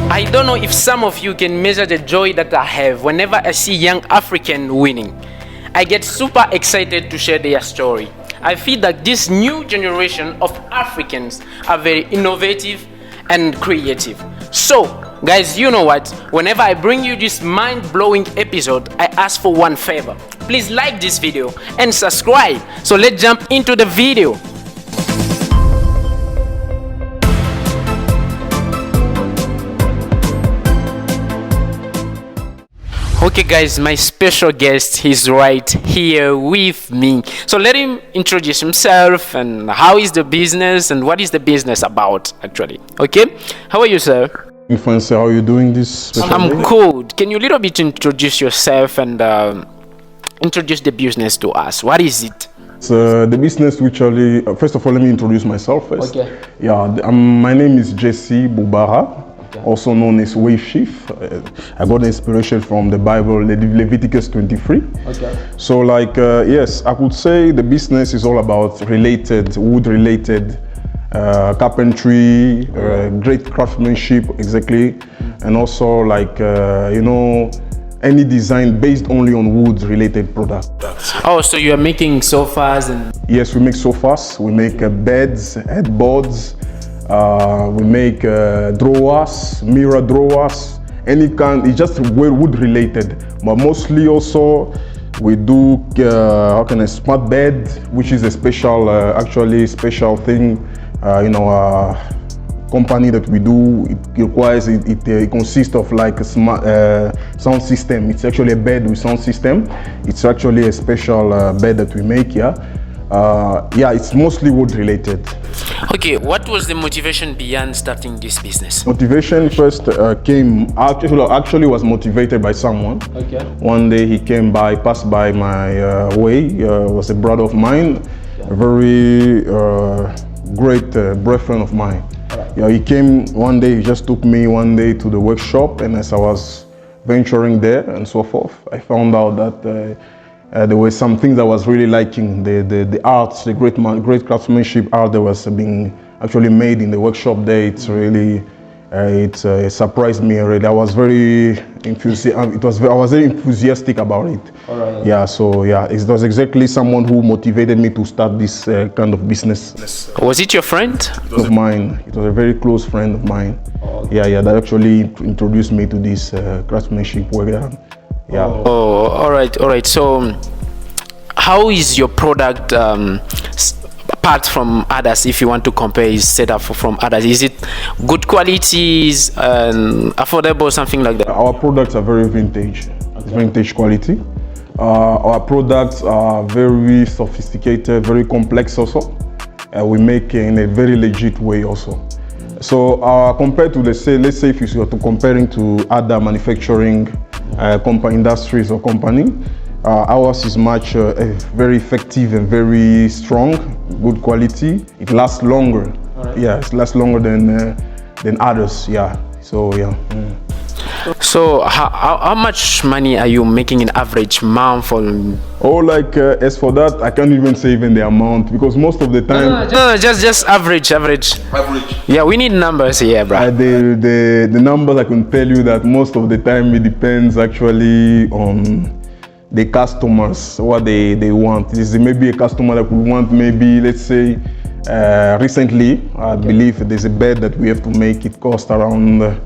I don't know if some of you can measure the joy that I have whenever I see young African winning. I get super excited to share their story. I feel that this new generation of Africans are very innovative and creative. So, guys, you know what? Whenever I bring you this mind-blowing episode, I ask for one favor. Please like this video and subscribe. So let's jump into the video. Okay guys, my special guest is right here with me. So let him introduce himself and how is the business and what is the business about actually. Okay, how are you, sir? In France, how are you doing this? I'm good. Can you a little bit introduce yourself and introduce the business to us? What is it? So the business actually, first of all, let me introduce myself first. Okay. Yeah, my name is Jesse Boubara. Also known as Wave Chief. I got the inspiration from the Bible, Leviticus 23. Okay. So like, yes, I could say the business is all about wood-related carpentry, great craftsmanship, exactly. And also like, you know, any design based only on wood-related products. Oh, so you are making sofas and... Yes, we make sofas, we make beds, headboards, we make drawers, mirror drawers, any kind. It's just wood related, but mostly also we do smart bed, which is a special, actually special thing. Company that we do. It requires it consists of like a smart sound system. It's actually a bed with sound system. It's actually a special bed that we make. Yeah, it's mostly wood related. Okay, what was the motivation behind starting this business? Motivation first actually was motivated by someone. Okay. One day he passed by my way. Was a brother of mine, a very great friend of mine. Yeah, he came one day. He just took me one day to the workshop, and as I was venturing there and so forth, I found out that. There were some things I was really liking, the arts, the great craftsmanship art that was being actually made in the workshop there. It's really, it surprised me already. I was very I was very enthusiastic about it. All right. Yeah, so yeah, it was exactly someone who motivated me to start this kind of business. Was it your friend? Of mine. It was a very close friend of mine. Oh. Yeah, that actually introduced me to this craftsmanship work. Yeah. Oh, all right. So, how is your product apart from others? If you want to compare his setup from others, is it good quality, affordable, something like that? Our products are very vintage. Okay. Vintage quality. Our products are very sophisticated, very complex also. We make in a very legit way also. So compared to let's say if you are comparing to other manufacturing industries or company, ours is much very effective and very strong, good quality. It lasts longer. Right. Yeah, it lasts longer than others. Yeah. So yeah. So how much money are you making in average month? Or As for that, I can't even say even the amount, because most of the time. No, just average. Average. Yeah, we need numbers here, bro. The numbers I can tell you that most of the time it depends actually on the customers, what they want. This is maybe a customer that would want, maybe let's say recently, I believe there's a bed that we have to make. It cost around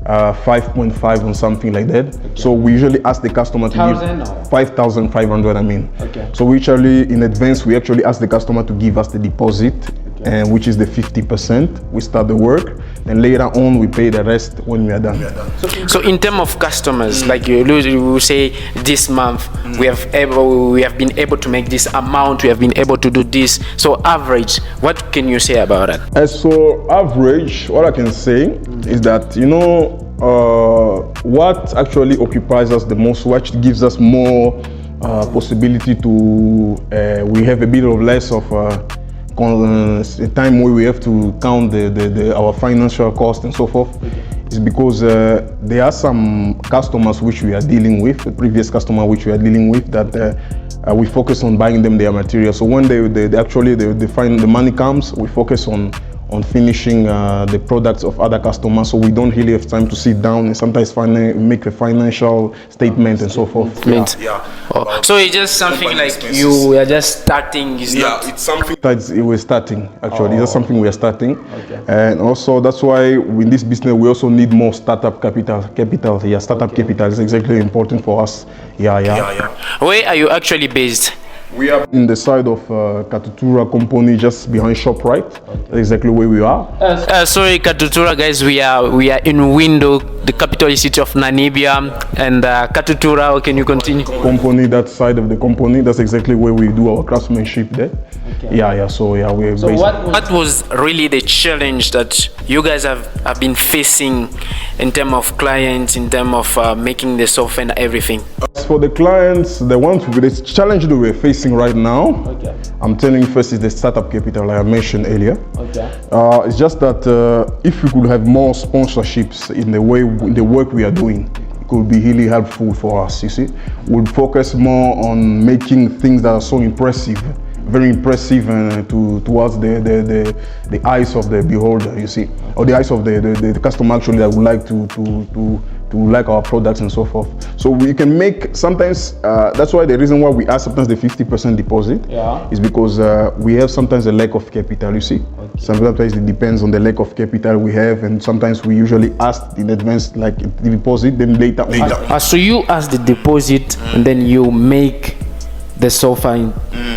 5.5 or something like that. Okay. So we usually ask the customer to give 5,500. I mean. Okay. So we actually in advance we actually ask the customer to give us the deposit, and which is the 50%. We start the work, and later on we pay the rest when we are done. So in terms of customers, like you say, this month we have been able to make this amount, we have been able to do this. So average, what can you say about it? As for average, what I can say is that what actually occupies us the most, what gives us more possibility to we have a bit of less of a time where we have to count our financial cost and so forth, is because there are some customers which we are dealing with, the previous customer which we are dealing with, that we focus on buying them their material. So when they find the money comes, we focus on finishing the products of other customers, so we don't really have time to sit down and sometimes make a financial statement and so forth. Oh, so it's just something like you are just starting. It's something that we're starting actually. It's just something we are starting, and also that's why in this business we also need more startup capital. Startup capital is exactly important for us. Where are you actually based? We are in the side of Katutura company, just behind ShopRite. That's exactly where we are. Sorry, Katutura guys, we are in Windhoek, the capital city of Namibia, and Katutura. Can you continue? Company, that side of the company, that's exactly where we do our craftsmanship there. We're so what was really the challenge that you guys have been facing in terms of clients, in terms of making the software and everything? As for the clients, the challenge that we're facing right now, I'm telling you first, is the startup capital like I mentioned earlier. It's just that if we could have more sponsorships in the work we are doing, it could be really helpful for us. You see, we'll focus more on making things that are so impressive, very impressive towards the eyes of the beholder, you see, or the eyes of the customer actually that would like to like our products and so forth. So we can make sometimes, that's why the reason why we ask sometimes the 50% deposit is because we have sometimes a lack of capital, you see. Sometimes it depends on the lack of capital we have, and sometimes we usually ask in advance like the deposit, then later. So you ask the deposit and then you make the software,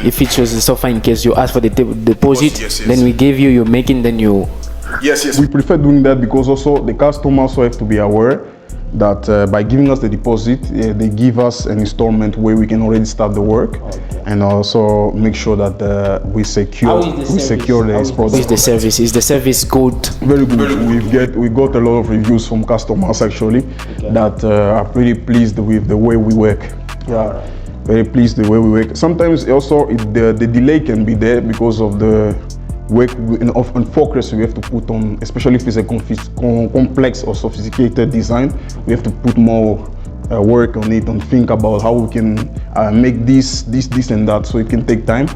if it was the software, in case you ask for the deposit, then we give you, you're making, then you... Yes. We prefer doing that because also the customer also have to be aware that by giving us the deposit, they give us an installment where we can already start the work, and also make sure that we secure this product. Is the service good? Very good. We got a lot of reviews from customers actually that are pretty pleased with the way we work. Very pleased the way we work. Sometimes also the delay can be there because of the work and focus we have to put on, especially if it's a complex or sophisticated design. We have to put more work on it and think about how we can make this and that, so it can take time.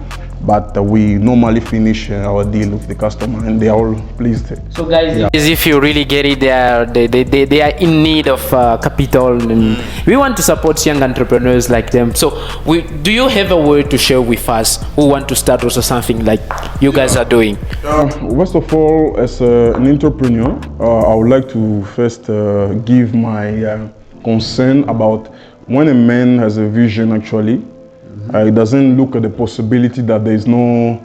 But we normally finish our deal with the customer and they are all pleased. So guys, if you really get it, they are in need of capital, and we want to support young entrepreneurs like them. So do you have a word to share with us who want to start also something like you guys are doing? First of all, as an entrepreneur, I would like to first give my concern about when a man has a vision actually. He doesn't look at the possibility that there is no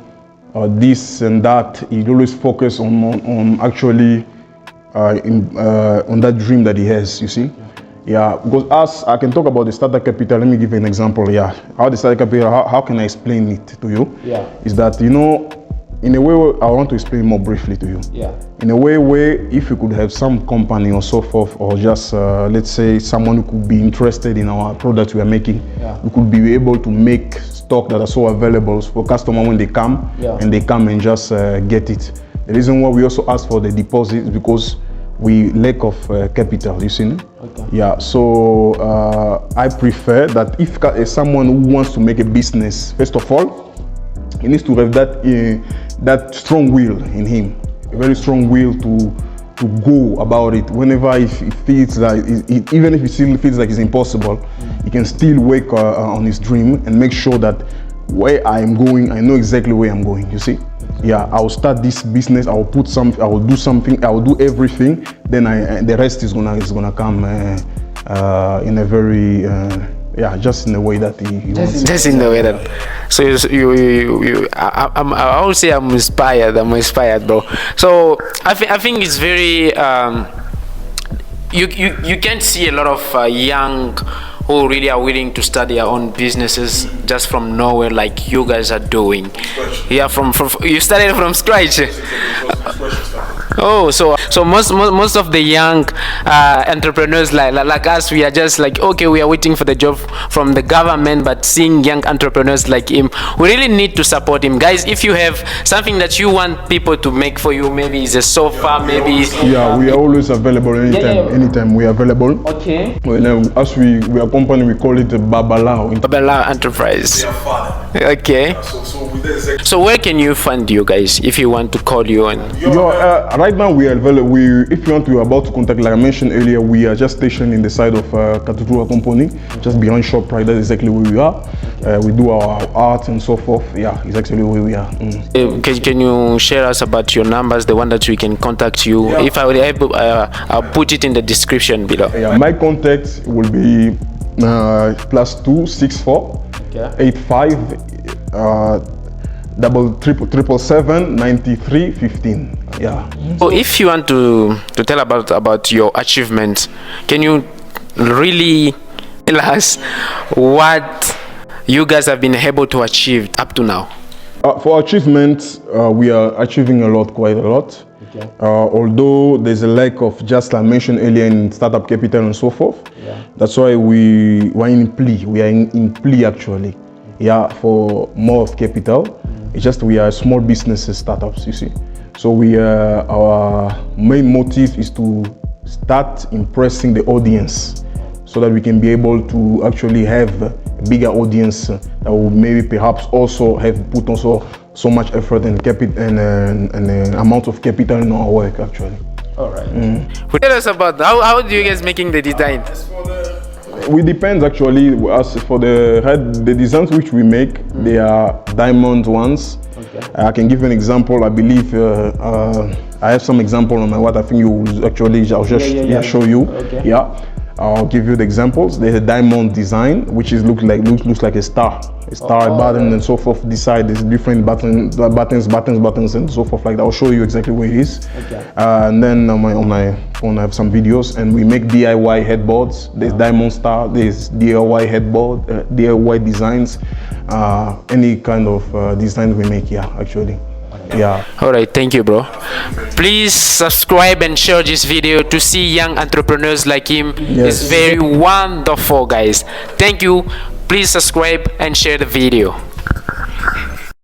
this and that. He always focus on actually on that dream that he has, you see. Because I can talk about the startup capital. Let me give you an example. How the startup capital, how can I explain it to you? Is that, you know, in a way, I want to explain more briefly to you. In a way where if you could have some company or so forth, or just let's say someone who could be interested in our products we are making, we could be able to make stock that are so available for customer when they come, and they come and just get it. The reason why we also ask for the deposit is because we lack of capital, you see. So I prefer that if someone who wants to make a business, first of all, he needs to have that strong will in him, a very strong will to go about it. Whenever he feels like, even if he still feels like it's impossible, he can still work on his dream and make sure that where I'm going, I know exactly where I'm going, you see. I will start this business, I will put something, I will do something, I will do everything, then the rest is gonna come in a very just in the way that he wants. Just in the way that. So I would say I'm inspired, bro. So I think it's very you can see a lot of young who really are willing to start their own businesses just from nowhere, like you guys are doing. From you started from scratch. Oh, so most of the young entrepreneurs like us, we are just like, okay, we are waiting for the job from the government, but seeing young entrepreneurs like him, we really need to support him. Guys, if you have something that you want people to make for you, maybe it's a sofa, maybe. Yeah, we are always available anytime. Yeah. Anytime we are available. Okay. Well, as we are a company, we call it Babalao. Babala Enterprise. Their father. Okay. So where can you find you guys if you want to call you on? Right now we are available. If you want to, we are about to contact, like I mentioned earlier, we are just stationed in the side of Katutura company, just behind shop right. That's exactly where we are. We do our art and so forth. Yeah, it's actually where we are. Can you share us about your numbers, the one that we can contact you? Yeah. If I will able, I'll put it in the description below. Yeah, my contact will be +264 85 777 93 15. Yeah. So if you want to tell about your achievements, can you really tell us what you guys have been able to achieve up to now? For achievements, we are achieving a lot, quite a lot. Okay. Although there's a lack of, just like I mentioned earlier, in startup capital and so forth. Yeah. That's why we are in plea. We are in plea actually. Yeah, for more of capital. It's just we are small businesses, startups, you see. So our main motive is to start impressing the audience, so that we can be able to actually have a bigger audience that will maybe perhaps also have put also so much effort and amount of capital in our work actually. All right. Tell us about how do you guys making the design? We depend actually. As for the designs which we make, they are diamond ones. Okay. I can give you an example. I believe I have some example on my what I think you will actually. I'll just show you. Okay. Yeah. I'll give you the examples. There's a diamond design, which is looks like a star, button, and so forth. This side there's different buttons, and so forth like that. I'll show you exactly where it is. Okay. And then on my phone I have some videos, and we make DIY headboards. There's diamond star, there's DIY headboard, DIY designs, any kind of design we make. Yeah, actually. Yeah. All right, thank you, bro. Please subscribe and share this video to see young entrepreneurs like him. Yes. It's very wonderful, guys. Thank you. Please subscribe and share the video.